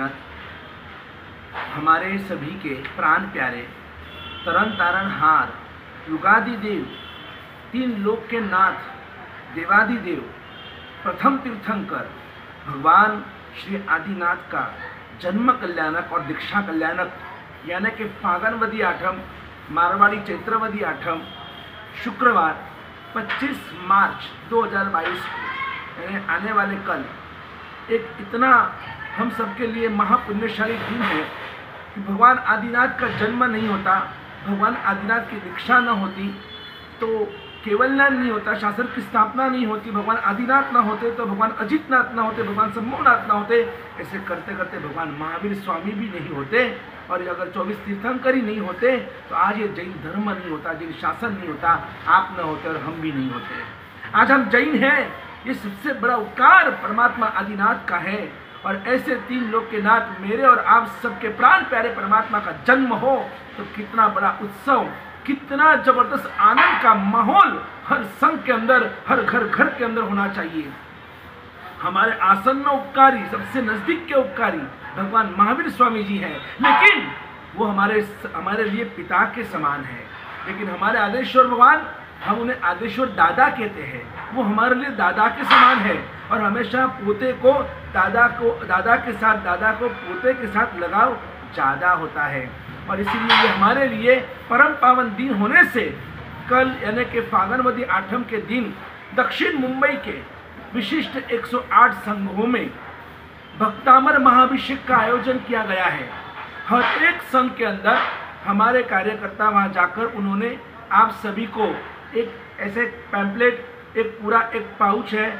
आदिनाथ, हमारे सभी के प्राण प्यारे, तरन तारण हार, युगादि देव, तीन लोक के नाथ, देवादिदेव, प्रथम तीर्थंकर भगवान श्री आदिनाथ का जन्म कल्याणक और दीक्षा कल्याणक यानी कि फागनवदी आठम, मारवाड़ी चैत्रवदी आठम, शुक्रवार 25 मार्च 2022 को यानी आने वाले कल एक इतना हम सबके लिए महापुण्यशाली दिन है कि भगवान आदिनाथ का जन्म नहीं होता, भगवान आदिनाथ की दीक्षा न होती तो केवलनाथ नहीं होता, शासन की स्थापना नहीं होती, भगवान आदिनाथ ना होते तो भगवान अजितनाथ ना होते, भगवान शंभुनाथ ना होते, ऐसे करते करते भगवान महावीर स्वामी भी नहीं होते, और अगर 24 तीर्थंकर ही नहीं होते तो आज ये जैन धर्म नहीं होता, जैन शासन नहीं होता, आप न होते और हम भी नहीं होते। आज हम जैन हैं, ये सबसे बड़ा उपकार परमात्मा आदिनाथ का है। और ऐसे तीन लोक के नाथ मेरे और आप सबके प्राण प्यारे परमात्मा का जन्म हो तो कितना बड़ा उत्सव, कितना जबरदस्त आनंद का माहौल हर संघ के अंदर, हर घर के अंदर होना चाहिए। हमारे आसन्न उपकारी, सबसे नजदीक के उपकारी भगवान महावीर स्वामी जी हैं, लेकिन वो हमारे लिए पिता के समान है। लेकिन हमारे आदेश्वर भगवान, हम उन्हें आदेश्वर दादा कहते हैं, वो हमारे लिए दादा के समान है। और हमेशा पोते को दादा के साथ, दादा को पोते के साथ लगाव ज़्यादा होता है। और इसीलिए ये हमारे लिए परम पावन दिन होने से कल यानी कि फागनवदी आठम के दिन दक्षिण मुंबई के विशिष्ट 108 संघों में भक्तामर महाभिषेक का आयोजन किया गया है। हर एक संघ के अंदर हमारे कार्यकर्ता वहाँ जाकर उन्होंने आप सभी को एक ऐसे पैम्पलेट, एक पूरा एक पाउच है,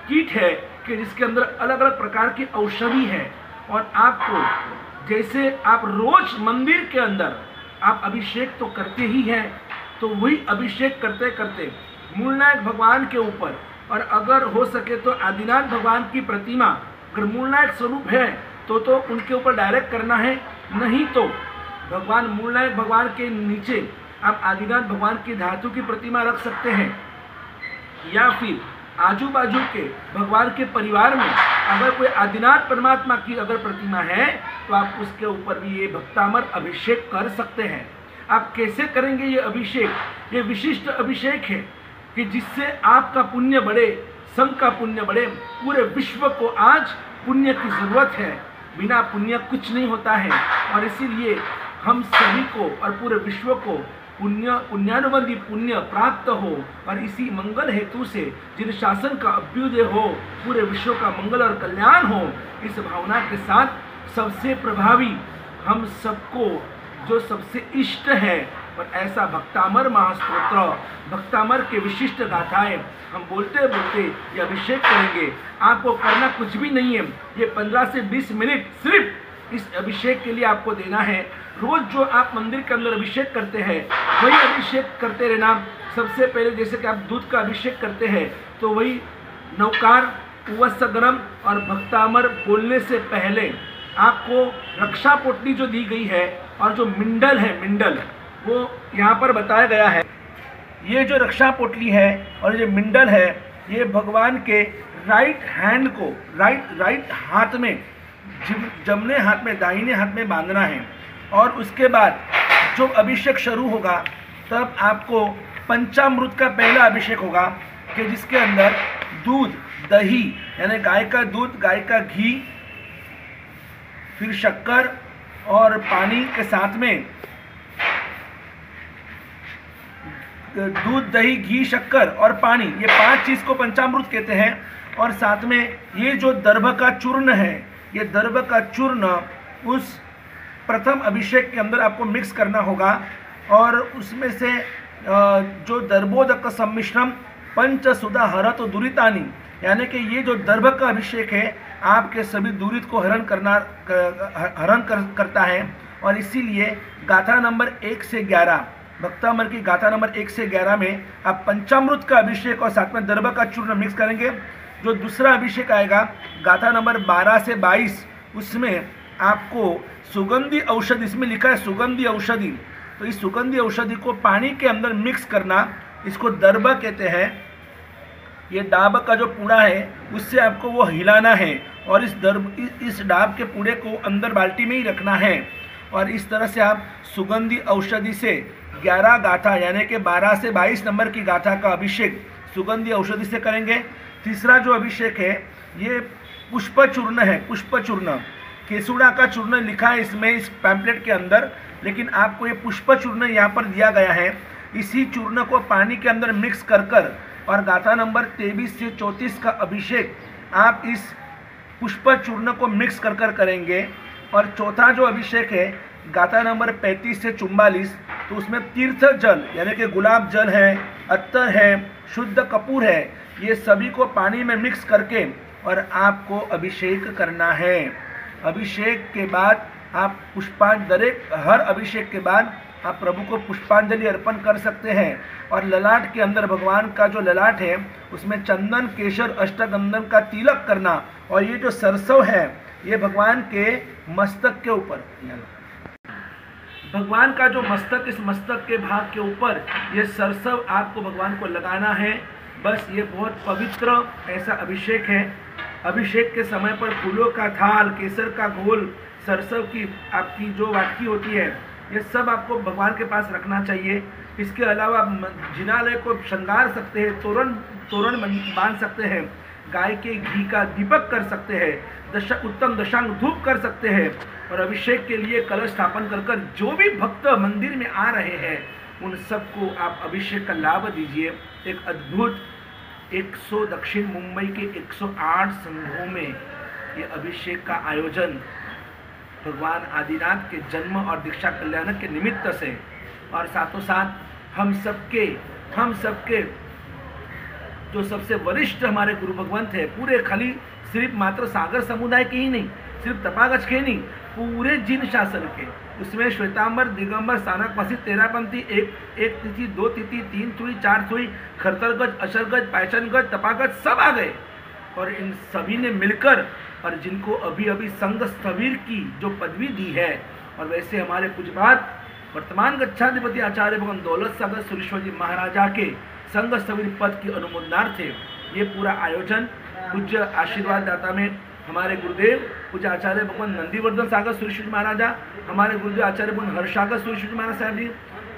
किट है कि जिसके अंदर अलग अलग प्रकार की औषधि है। और आपको जैसे आप रोज मंदिर के अंदर आप अभिषेक तो करते ही हैं, तो वही अभिषेक करते करते मूलनायक भगवान के ऊपर, और अगर हो सके तो आदिनाथ भगवान की प्रतिमा अगर मूलनायक स्वरूप है तो उनके ऊपर डायरेक्ट करना है, नहीं तो भगवान मूलनायक भगवान के नीचे आप आदिनाथ भगवान की धातु की प्रतिमा रख सकते हैं। या फिर आजू बाजू के भगवान के परिवार में अगर कोई आदिनाथ परमात्मा की अगर प्रतिमा है तो आप उसके ऊपर भी ये भक्तामर अभिषेक कर सकते हैं। आप कैसे करेंगे ये अभिषेक? ये विशिष्ट अभिषेक है कि जिससे आपका पुण्य बढ़े, संघ का पुण्य बढ़े। पूरे विश्व को आज पुण्य की जरूरत है, बिना पुण्य कुछ नहीं होता है। और इसीलिए हम सभी को और पूरे विश्व को पुण्यानुबंधी पुण्य प्राप्त हो, और इसी मंगल हेतु से जिन शासन का अभ्युदय हो, पूरे विश्व का मंगल और कल्याण हो, इस भावना के साथ सबसे प्रभावी हम सबको जो सबसे इष्ट है और ऐसा भक्तामर महास्तोत्र, भक्तामर के विशिष्ट गाथाएं हम बोलते बोलते ये अभिषेक करेंगे। आपको करना कुछ भी नहीं है, ये 15 से 20 मिनट सिर्फ इस अभिषेक के लिए आपको देना है। रोज जो आप मंदिर के अंदर अभिषेक करते हैं वही अभिषेक करते रहना। सबसे पहले जैसे कि आप दूध का अभिषेक करते हैं तो वही नवकार, उवस्सगरम और भक्तामर बोलने से पहले आपको रक्षा पोटली जो दी गई है और जो मिंडल है, मिंडल वो यहाँ पर बताया गया है। ये जो रक्षा पोटली है और ये मिंडल है, ये भगवान के राइट हैंड को राइट हाथ में, जमने हाथ में, दाहिने हाथ में बांधना है। और उसके बाद जो अभिषेक शुरू होगा तब आपको पंचामृत का पहला अभिषेक होगा कि जिसके अंदर दूध, दही यानी गाय का दूध, गाय का घी, फिर शक्कर और पानी के साथ में दूध, दही, घी, शक्कर और पानी, ये 5 चीज़ को पंचामृत कहते हैं। और साथ में ये जो दर्भ का चूर्ण है, ये दर्भ का चूर्ण उस प्रथम अभिषेक के अंदर आपको मिक्स करना होगा। और उसमें से जो दर्भोदक सम्मिश्रम पंचसुधा हरत दुरितानी, यानी कि ये जो दर्भ का अभिषेक है आपके सभी दुरित को हरण करता है। और इसीलिए गाथा नंबर 1 से 11, भक्तामर की गाथा नंबर 1 से 11 में आप पंचामृत का अभिषेक और साथ में दर्भ का चूर्ण मिक्स करेंगे। जो दूसरा अभिषेक आएगा गाथा नंबर 12 से 22, उसमें आपको सुगंधी औषधि, इसमें लिखा है सुगंधी औषधि, तो इस सुगंधी औषधि को पानी के अंदर मिक्स करना, इसको दर्भ कहते हैं। ये डाब का जो पूड़ा है उससे आपको वो हिलाना है और इस डाब के पूरे को अंदर बाल्टी में ही रखना है। और इस तरह से आप सुगंधी औषधि से 11 गाथा यानी कि 12 से 22 नंबर की गाथा का अभिषेक सुगंधी औषधि से करेंगे। तीसरा जो अभिषेक है ये पुष्प चूर्ण है। पुष्प चूर्ण केसुड़ा का चूर्ण लिखा है इसमें, इस पैम्पलेट के अंदर, लेकिन आपको ये पुष्प चूर्ण यहाँ पर दिया गया है। इसी चूर्ण को पानी के अंदर मिक्स कर और गाथा नंबर 23 से 34 का अभिषेक आप इस पुष्प चूर्ण को मिक्स कर करेंगे। और चौथा जो अभिषेक है गाथा नंबर 35 से 44, तो उसमें तीर्थ जल यानी कि गुलाब जल है, अत्तर है, शुद्ध कपूर है, ये सभी को पानी में मिक्स करके और आपको अभिषेक करना है। अभिषेक के बाद आप हर अभिषेक के बाद आप प्रभु को पुष्पांजलि अर्पण कर सकते हैं। और ललाट के अंदर भगवान का जो ललाट है उसमें चंदन केशर अष्टगंधन का तिलक करना। और ये जो सरसों है ये भगवान के मस्तक के ऊपर, भगवान का जो मस्तक, इस मस्तक के भाग के ऊपर ये सरसों आपको भगवान को लगाना है। बस ये बहुत पवित्र ऐसा अभिषेक है। अभिषेक के समय पर फूलों का थाल, केसर का घोल, सरसों की आपकी जो वाटकी होती है, ये सब आपको भगवान के पास रखना चाहिए। इसके अलावा आप जिनालय को श्रृंगार सकते हैं, तोरण बांध सकते हैं, गाय के घी का दीपक कर सकते हैं, उत्तम दशांग धूप कर सकते हैं। और अभिषेक के लिए कलश स्थापन कर जो भी भक्त मंदिर में आ रहे हैं उन सबको आप अभिषेक का लाभ दीजिए। एक अद्भुत 100 दक्षिण मुंबई के 108 संघों में ये अभिषेक का आयोजन भगवान आदिनाथ के जन्म और दीक्षा कल्याण के निमित्त से, और साथों साथ हम सबके जो सबसे वरिष्ठ हमारे गुरु भगवंत है, पूरे खाली सिर्फ मात्र सागर समुदाय के ही नहीं, सिर्फ तपागज के नहीं, पूरे जिन शासन के, उसमें श्वेतांबर, दिगंबर, सानकवासी, तेरापंथी, एक तिथि, 2 तिथि, 3 सुई, 4 सुई, खरतरगज, अशरगज, पायचनगज, तपागज सब आ गए। और इन सभी ने मिलकर, और जिनको अभी संघ स्थवीर की जो पदवी दी है, और वैसे हमारे पूज्यपाद वर्तमान गच्छाधिपति आचार्य भगवान दौलत सागर सुरेश्वर जी महाराजा के संघ स्थवीर पद की अनुमोदनार्थ ये पूरा आयोजन पूज्य आशीर्वाद दाता में हमारे गुरुदेव पूज्य आचार्य भगवान नंदीवर्धन सागर सुरेश्वर जी महाराजा, हमारे गुरुदेव आचार्य भगवान हर्षागर सुरेश्वर जी महाराज साहब जी,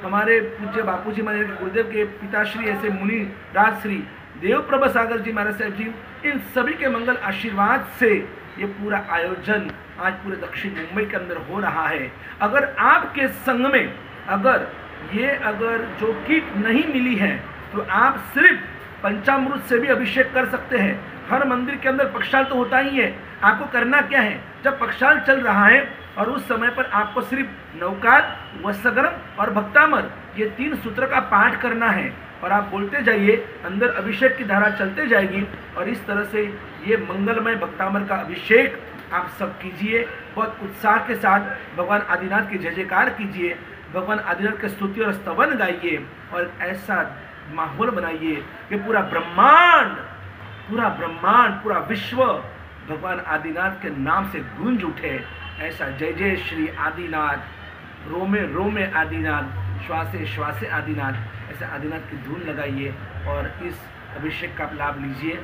हमारे पूज्य बापूजी महाराज गुरुदेव के पिताश्री ऐसे मुनि राज श्री देवप्रभा सागर जी महाराज साहब जी, इन सभी के मंगल आशीर्वाद से ये पूरा आयोजन आज पूरे दक्षिण मुंबई के अंदर हो रहा है। अगर आपके संघ में अगर जो किट नहीं मिली है तो आप सिर्फ पंचामृत से भी अभिषेक कर सकते हैं। हर मंदिर के अंदर पक्षाल तो होता ही है। आपको करना क्या है, जब पक्षाल चल रहा है और उस समय पर आपको सिर्फ नवकार, वत्सगरम और भक्तामर ये 3 सूत्र का पाठ करना है और आप बोलते जाइए, अंदर अभिषेक की धारा चलते जाएगी और इस तरह से ये मंगलमय भक्तामर का अभिषेक आप सब कीजिए। बहुत उत्साह के साथ भगवान आदिनाथ की जय जयकार कीजिए, भगवान आदिनाथ के स्तुति और स्तवन गाइए और ऐसा माहौल बनाइए कि पूरा ब्रह्मांड, पूरा विश्व भगवान आदिनाथ के नाम से गूंज उठे। ऐसा जय जय श्री आदिनाथ, रोमे रोमे आदिनाथ, श्वासे श्वासे आदिनाथ, ऐसे आदिनाथ की धून लगाइए और इस अभिषेक का लाभ लीजिए।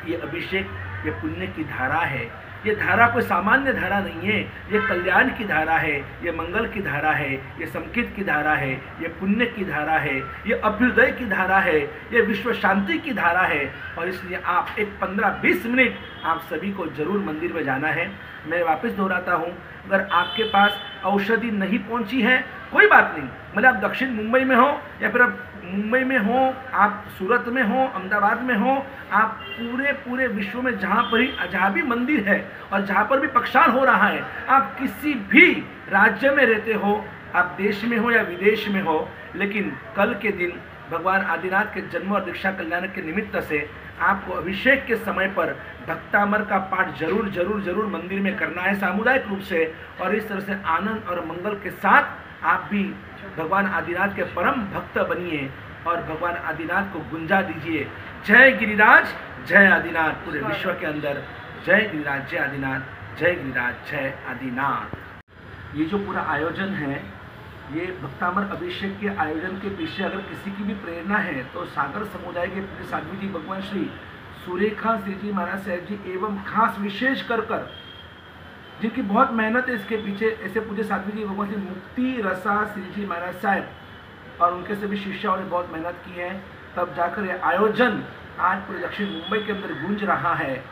ये अभिषेक ये पुण्य की धारा है। ये धारा कोई सामान्य धारा नहीं है, ये कल्याण की धारा है, ये मंगल की धारा है, ये संकेत की धारा है, ये पुण्य की धारा है, ये अभ्युदय की धारा है, ये विश्व शांति की धारा है। और इसलिए आप एक 15-20 मिनट आप सभी को जरूर मंदिर में जाना है। मैं वापस दोहराता हूँ, अगर आपके पास औषधि नहीं पहुँची है कोई बात नहीं, मतलब आप दक्षिण मुंबई में हो या फिर आप मुंबई में हो, आप सूरत में हो, अहमदाबाद में हो, आप पूरे विश्व में जहाँ भी मंदिर है और जहाँ पर भी पक्षाल हो रहा है, आप किसी भी राज्य में रहते हो, आप देश में हो या विदेश में हो, लेकिन कल के दिन भगवान आदिनाथ के जन्म और दीक्षा कल्याण के निमित्त से आपको अभिषेक के समय पर भक्तामर का पाठ जरूर मंदिर में करना है सामुदायिक रूप से। और इस तरह से आनंद और मंगल के साथ आप भी भगवान आदिनाथ के परम भक्त बनिए और भगवान आदिनाथ को गुंजा दीजिए। जय गिरिराज, जय आदिनाथ, पूरे विश्व के अंदर जय गिरिराज, जय आदिनाथ, जय गिरिराज, जय आदिनाथ। ये जो पूरा आयोजन है, ये भक्तामर अभिषेक के आयोजन के पीछे अगर किसी की भी प्रेरणा है तो सागर समुदाय के पूरे साध्वी जी भगवान श्री सुरेखा श्री जी महाराज साहब जी एवं खास विशेष कर जिनकी बहुत मेहनत है इसके पीछे, ऐसे पूज्य साध्वी जी भगवान श्री मुक्ति रसा श्री जी महाराज साहब और उनके सभी शिष्यों ने बहुत मेहनत की है, तब जाकर ये आयोजन आज पूरे दक्षिण मुंबई के अंदर गूंज रहा है।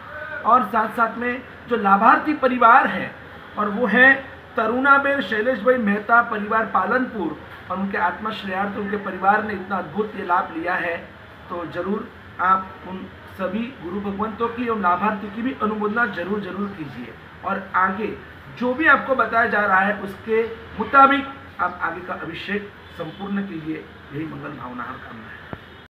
और साथ साथ में जो लाभार्थी परिवार है और वो है तरुणाबेन शैलेश भाई मेहता परिवार पालनपुर, और उनके आत्मश्रेयार्थ उनके परिवार ने इतना अद्भुत ये लाभ लिया है, तो जरूर आप उन सभी गुरु भगवंतों की और लाभार्थी की भी अनुमोदना जरूर कीजिए और आगे जो भी आपको बताया जा रहा है उसके मुताबिक आप आगे का अभिषेक संपूर्ण कीजिए। यही मंगल भावना कामना है।